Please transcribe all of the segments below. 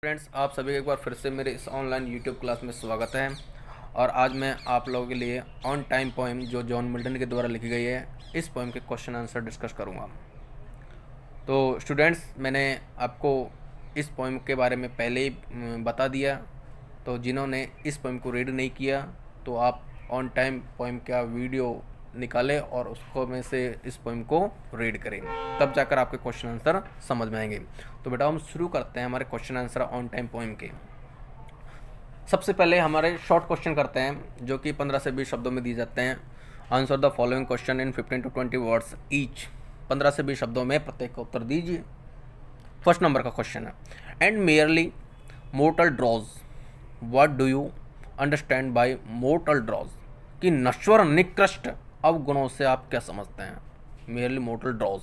Friends, आप सभी का एक बार फिर से मेरे इस ऑनलाइन यूट्यूब क्लास में स्वागत है। और आज मैं आप लोगों के लिए ऑन टाइम पोएम जो जॉन मिल्टन के द्वारा लिखी गई है, इस पोएम के क्वेश्चन आंसर डिस्कस करूंगा। तो स्टूडेंट्स, मैंने आपको इस पोएम के बारे में पहले ही बता दिया। तो जिन्होंने इस पोएम को रीड नहीं किया तो आप ऑन टाइम पोएम का वीडियो निकालें और उसको में से इस पोएम को रीड करें, तब जाकर आपके क्वेश्चन आंसर समझ में आएंगे। तो बेटा, हम शुरू करते हैं हमारे question answer on time poem के। सबसे पहले हमारे शॉर्ट क्वेश्चन करते हैं, जो कि 15 से 20 शब्दों में दिए जाते हैं। Answer the following question in 15 to 20 words each. 15 से 20 शब्दों में प्रत्येक का उत्तर दीजिए। फर्स्ट नंबर का क्वेश्चन है, and merely mortal dross, what do you understand by mortal dross? कि नश्वर निकृष्ट अवगुणों से आप क्या समझते हैं? मेयरली मोर्टल ड्रॉज,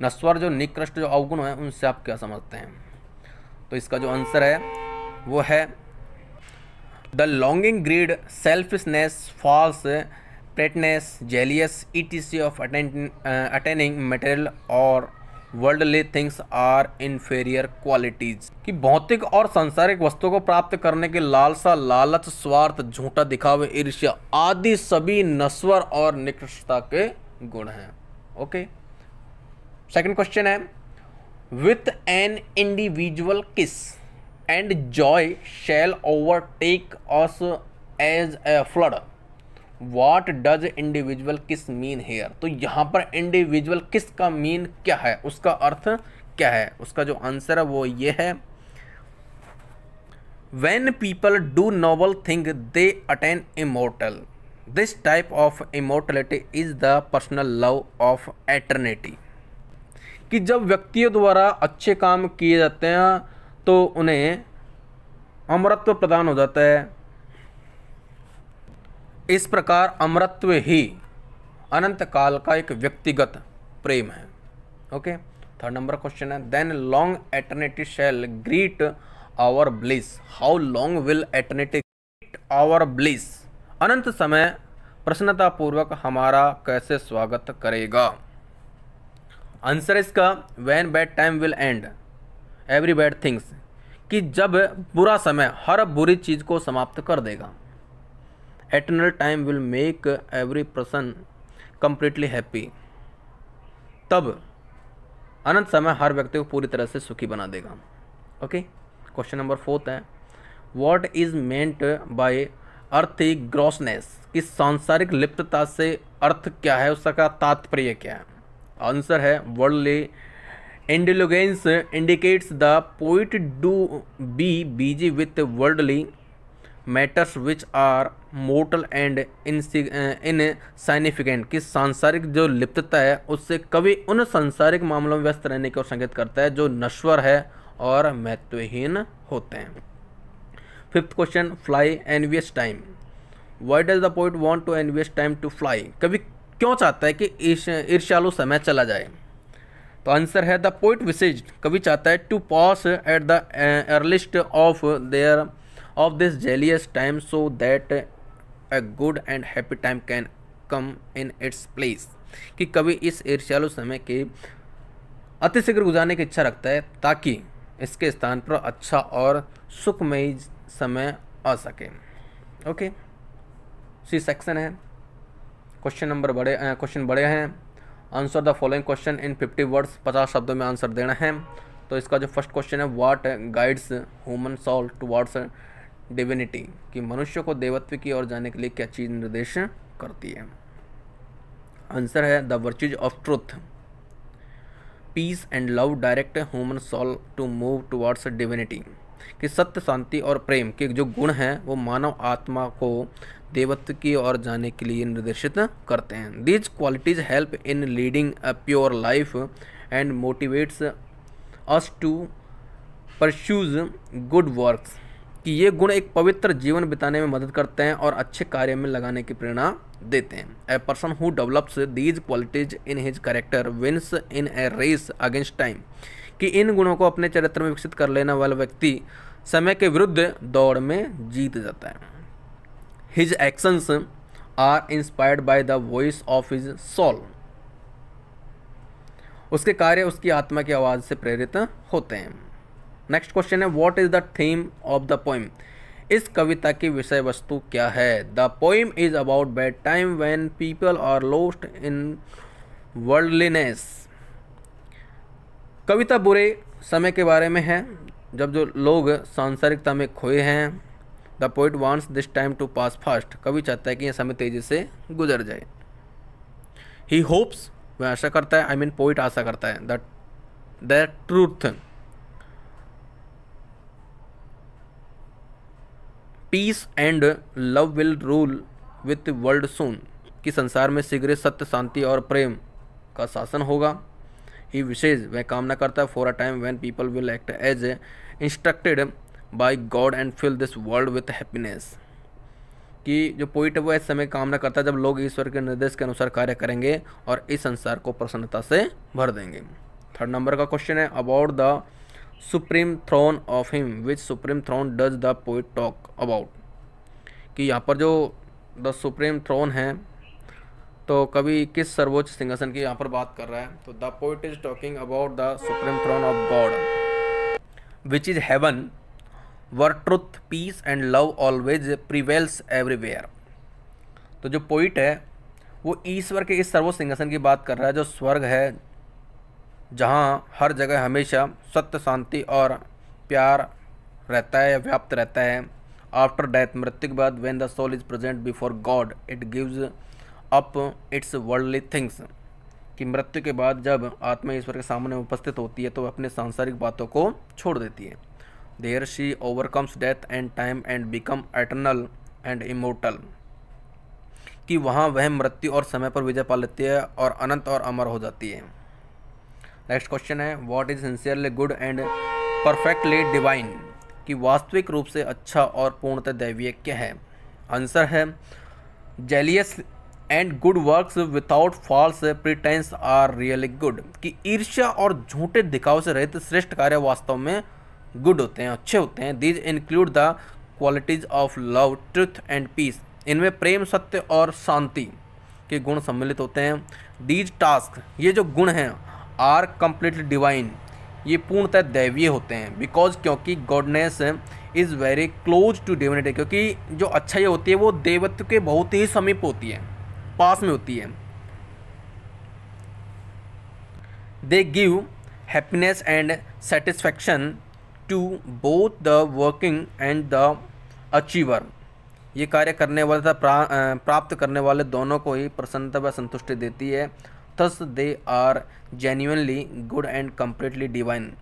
नश्वर जो निकृष्ट जो अवगुण है उनसे आप क्या समझते हैं? तो इसका जो आंसर है वो है the longing, greed, selfishness, false greatness, jealous etc of attaining material और worldly things are inferior qualities. कि भौतिक और सांसारिक वस्तुओं को प्राप्त करने की लालसा, लालच, स्वार्थ, झूठा दिखावे, ईर्ष्या आदि सभी नश्वर और निकृष्टता के गुण हैं। ओके, सेकंड क्वेश्चन है, with an individual kiss and joy shall overtake us as a flood, what does individual kiss mean here? तो यहाँ पर इंडिविजुअल किस का मीन क्या है, उसका अर्थ क्या है? उसका जो आंसर है वो ये है, when people do noble thing they attain immortal, this type of immortality is the personal love of eternity. कि जब व्यक्तियों द्वारा अच्छे काम किए जाते हैं तो उन्हें अमरत्व प्रदान हो जाता है। इस प्रकार अमरत्व ही अनंत काल का एक व्यक्तिगत प्रेम है। ओके, थर्ड नंबर क्वेश्चन है, then long eternity shall greet our bliss, how long will eternity greet our bliss? अनंत समय प्रसन्नतापूर्वक हमारा कैसे स्वागत करेगा? आंसर इसका, when bad time will end every bad things. कि जब बुरा समय हर बुरी चीज को समाप्त कर देगा। Eternal time will make every person completely happy, तब अनंत समय हर व्यक्ति को पूरी तरह से सुखी बना देगा। ओके, क्वेश्चन नंबर फोर्थ है, व्हाट इज मेंट बाय अर्थी ग्रॉसनेस? कि सांसारिक लिप्तता से अर्थ क्या है, उसका तात्पर्य क्या है? आंसर है, worldly indulgence indicates the poet to be busy with worldly matters which are mortal and insignificant. कि सांसारिक जो लिप्तता है उससे कवि उन सांसारिक मामलों में व्यस्त रहने की ओर संकेत करता है जो नश्वर है और महत्वहीन होते हैं। Fifth question, fly envious time, why does the poet want to envious time to fly? कवि क्यों चाहता है कि ईर्ष्यालु समय चला जाए? तो आंसर है, द पोइट विशेज, कवि चाहता है to pass at the earliest of this jealous time so that a good and happy time can come in its place। कि कवि इस ईर्ष्यालु समय के अतिशीघ्र गुजारने की इच्छा रखता है ताकि इसके स्थान पर अच्छा और सुखमयी समय आ सके। ओके, सी सेक्शन है, क्वेश्चन बड़े हैं। Answer the following question in 50 words, 50 शब्दों में आंसर देना है। तो इसका जो फर्स्ट क्वेश्चन है, what guides human soul towards divinity? कि मनुष्य को देवत्व की ओर जाने के लिए क्या चीज निर्देश करती है? आंसर है, the virtues of truth, peace and love direct human soul to move towards divinity. कि सत्य, शांति और प्रेम के जो गुण हैं वो मानव आत्मा को देवत्व की ओर जाने के लिए निर्देशित करते हैं। These qualities help in leading a pure life and motivates us to pursues good works. कि ये गुण एक पवित्र जीवन बिताने में मदद करते हैं और अच्छे कार्य में लगाने की प्रेरणा देते हैं। A person who develops these qualities in his character wins in a race against time. कि इन गुणों को अपने चरित्र में विकसित कर लेने वाला व्यक्ति समय के विरुद्ध दौड़ में जीत जाता है। His actions are inspired by the voice of his soul. उसके कार्य उसकी आत्मा की आवाज़ से प्रेरित होते हैं। नेक्स्ट क्वेश्चन है what is the theme of the poem. इस कविता की विषय वस्तु क्या है। The poem is about bad time when people are lost in worldliness. कविता बुरे समय के बारे में है जब जो लोग सांसारिकता में खोए हैं। The poet wants this time to pass fast. कवि चाहता है कि यह समय तेजी से गुजर जाए। ही होप्स, वह आशा करता है, आई मीन पोइट आशा करता है, the truth, peace and love will rule with world soon, कि संसार में शीघ्र सत्य, शांति और प्रेम का शासन होगा। ही विशेष, वह कामना करता है, for a time when people will act as instructed by God and fill this world with happiness, कि जो पोइट है वो इस समय कामना करता है जब लोग ईश्वर के निर्देश के अनुसार कार्य करेंगे और इस संसार को प्रसन्नता से भर देंगे। थर्ड नंबर का क्वेश्चन है about the supreme throne of him, which supreme throne does the poet talk about, कि यहाँ पर जो द सुप्रीम थ्रोन है तो कवि किस सर्वोच्च सिंहासन की यहाँ पर बात कर रहा है। तो the poet is talking about the supreme throne of God which is heaven where truth, peace and love always prevails everywhere. तो जो पोइट है वो ईश्वर के इस सर्वोच्च सिंहासन की बात कर रहा है जो स्वर्ग है, जहाँ हर जगह हमेशा सत्य, शांति और प्यार रहता है या व्याप्त रहता है। आफ्टर डेथ, मृत्यु के बाद, when the soul is present before God it gives up its worldly things, कि मृत्यु के बाद जब आत्मा ईश्वर के सामने उपस्थित होती है तो वह अपने सांसारिक बातों को छोड़ देती है। There she overcomes death and time and become eternal and immortal, कि वहाँ वह मृत्यु और समय पर विजय पा लेती है और अनंत और अमर हो जाती है। नेक्स्ट क्वेश्चन है what is sincerely good and perfectly divine, कि वास्तविक रूप से अच्छा और पूर्णतः दैवीय क्या है। आंसर है jealous and good works without false pretence are really good, कि ईर्ष्या और झूठे दिखाव से रहित श्रेष्ठ कार्य वास्तव में गुड होते हैं, अच्छे होते हैं। These include the qualities of love, truth and peace, इनमें प्रेम, सत्य और शांति के गुण सम्मिलित होते हैं। दीज टास्क, ये जो गुण हैं, आर कंप्लीटली डिवाइन, ये पूर्णतः दैवीय होते हैं। बिकॉज, क्योंकि goodness is very close to divinity, क्योंकि जो अच्छाई होती है वो देवत्व के बहुत ही समीप होती है, पास में होती है। They give happiness and satisfaction to both the working and the achiever, ये कार्य करने वाले तथा प्राप्त करने वाले दोनों को ही प्रसन्नता व संतुष्टि देती है। Thus they are genuinely good and completely divine,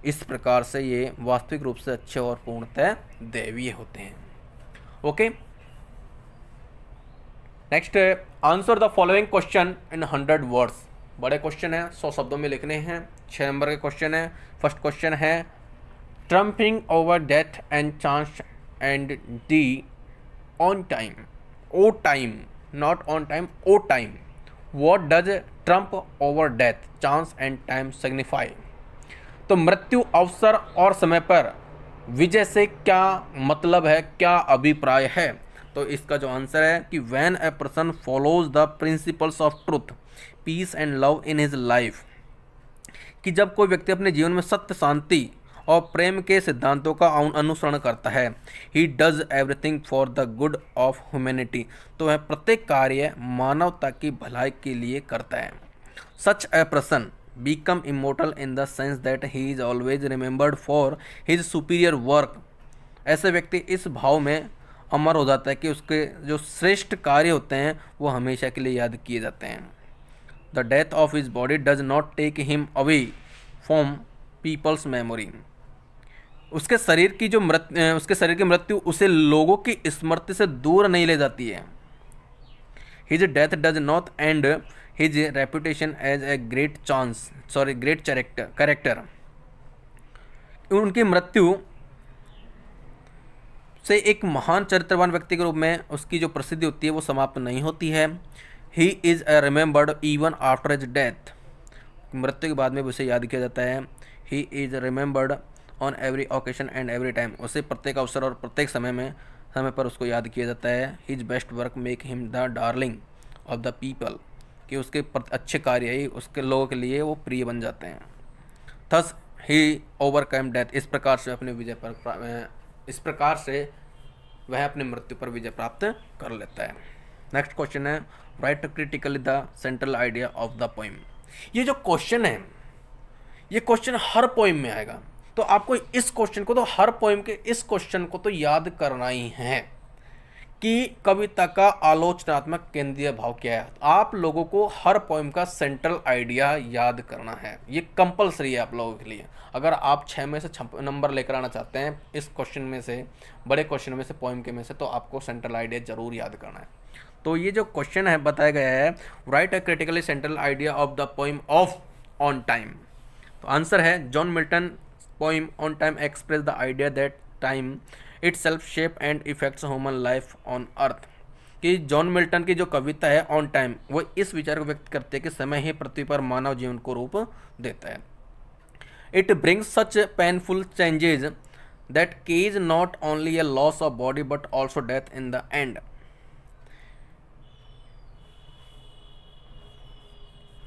इस प्रकार से ये वास्तविक रूप से अच्छे और पूर्णतः दैवीय होते हैं। Okay, next, answer the following question in 100 words. बड़े क्वेश्चन है, 100 शब्दों में लिखने हैं। 6 नंबर के क्वेश्चन है। फर्स्ट क्वेश्चन है triumphing over death and chance and thee on time, O time, not on time, O time. What does triumph over death, chance and time signify. तो मृत्यु, अवसर और समय पर विजय से क्या मतलब है, क्या अभिप्राय है। तो इसका जो आंसर है कि when a person follows the principles of truth, peace and love in his life, कि जब कोई व्यक्ति अपने जीवन में सत्य, शांति और प्रेम के सिद्धांतों का अनुसरण करता है। He does everything for the good of humanity, तो वह प्रत्येक कार्य मानवता की भलाई के लिए करता है। Such a person become immortal in the sense that he is always remembered for his superior work, ऐसे व्यक्ति इस भाव में अमर हो जाता है कि उसके जो श्रेष्ठ कार्य होते हैं वो हमेशा के लिए याद किए जाते हैं। The death of his body does not take him away from people's memory, उसके शरीर की मृत्यु उसे लोगों की स्मृति से दूर नहीं ले जाती है। His death does not end his reputation as a great character, उनकी मृत्यु से एक महान चरित्रवान व्यक्ति के रूप में उसकी जो प्रसिद्धि होती है वो समाप्त नहीं होती है। He is remembered even after his death, मृत्यु के बाद में उसे याद किया जाता है। He is remembered on every occasion and every time, उसे प्रत्येक अवसर और प्रत्येक समय पर उसको याद किया जाता है। His best work make him the darling of the people, कि उसके अच्छे कार्य ही उसके लोगों के लिए वो प्रिय बन जाते हैं। थस ही ओवरकम डेथ, इस प्रकार से वह अपनी मृत्यु पर विजय प्राप्त कर लेता है। नेक्स्ट क्वेश्चन है right critically the central idea of the poem. ये जो क्वेश्चन है, ये क्वेश्चन हर पोइम में आएगा, तो आपको इस क्वेश्चन को, तो हर पोइम के इस क्वेश्चन को तो याद करना ही है कि कविता का आलोचनात्मक केंद्रीय भाव क्या है। आप लोगों को हर पोइम का सेंट्रल आइडिया याद करना है, ये कंपलसरी है आप लोगों के लिए। अगर आप 6 में से 6 नंबर लेकर आना चाहते हैं इस क्वेश्चन में से, बड़े क्वेश्चन में से, पोइम के में से, तो आपको सेंट्रल आइडिया जरूर याद करना है। तो ये जो क्वेश्चन है बताया गया है right a critically central idea of the poem of on time. तो आंसर है John Milton poem on time express the idea that time itself shape and effects human life on earth. कि John Milton की जो कविता है on time, वो इस विचार को व्यक्त करते हैं कि समय ही पृथ्वी पर मानव जीवन को रूप देता है। It brings such painful changes that cause not only a loss of body but also death in the end.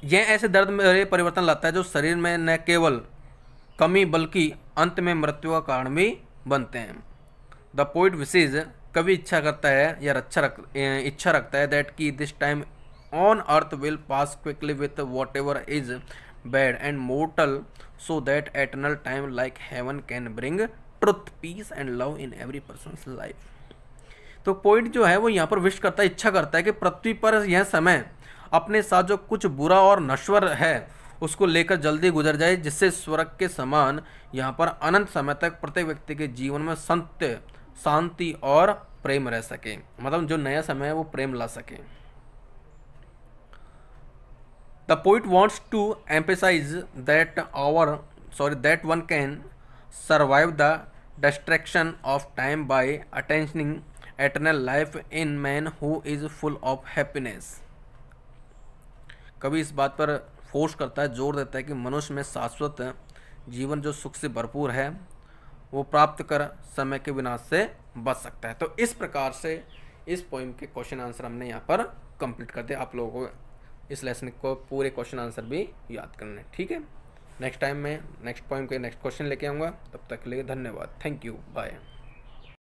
यह ऐसे दर्द में परिवर्तन लाता है जो शरीर में न केवल कमी बल्कि अंत में मृत्यु का कारण भी बनते हैं। द पोइट विशेज, कवि इच्छा करता है या इच्छा रखता है दैट कि this time on earth will pass quickly with whatever is bad and mortal so that eternal time like heaven can bring truth peace and love in every person's life. तो poet जो है वो यहाँ पर wish करता है, इच्छा करता है कि पृथ्वी पर यह समय अपने साथ जो कुछ बुरा और नश्वर है उसको लेकर जल्दी गुजर जाए, जिससे स्वर्ग के समान यहाँ पर अनंत समय तक प्रत्येक व्यक्ति के जीवन में सत्य, शांति और प्रेम रह सके। मतलब जो नया समय है वो प्रेम ला सके। The poet wants to emphasise that one can survive the distraction of time by attaining eternal life in man who is full of happiness. कभी इस बात पर फोर्स करता है, जोर देता है कि मनुष्य में शाश्वत जीवन जो सुख से भरपूर है वो प्राप्त कर समय के विनाश से बच सकता है। तो इस प्रकार से इस पोइम के क्वेश्चन आंसर हमने यहाँ पर कंप्लीट कर दिया। आप लोगों को इस लेसन को पूरे क्वेश्चन आंसर भी याद करने, ठीक है। नेक्स्ट टाइम में नेक्स्ट पोइम के नेक्स्ट क्वेश्चन लेके आऊँगा, तब तक के लिए धन्यवाद, थैंक यू, बाय।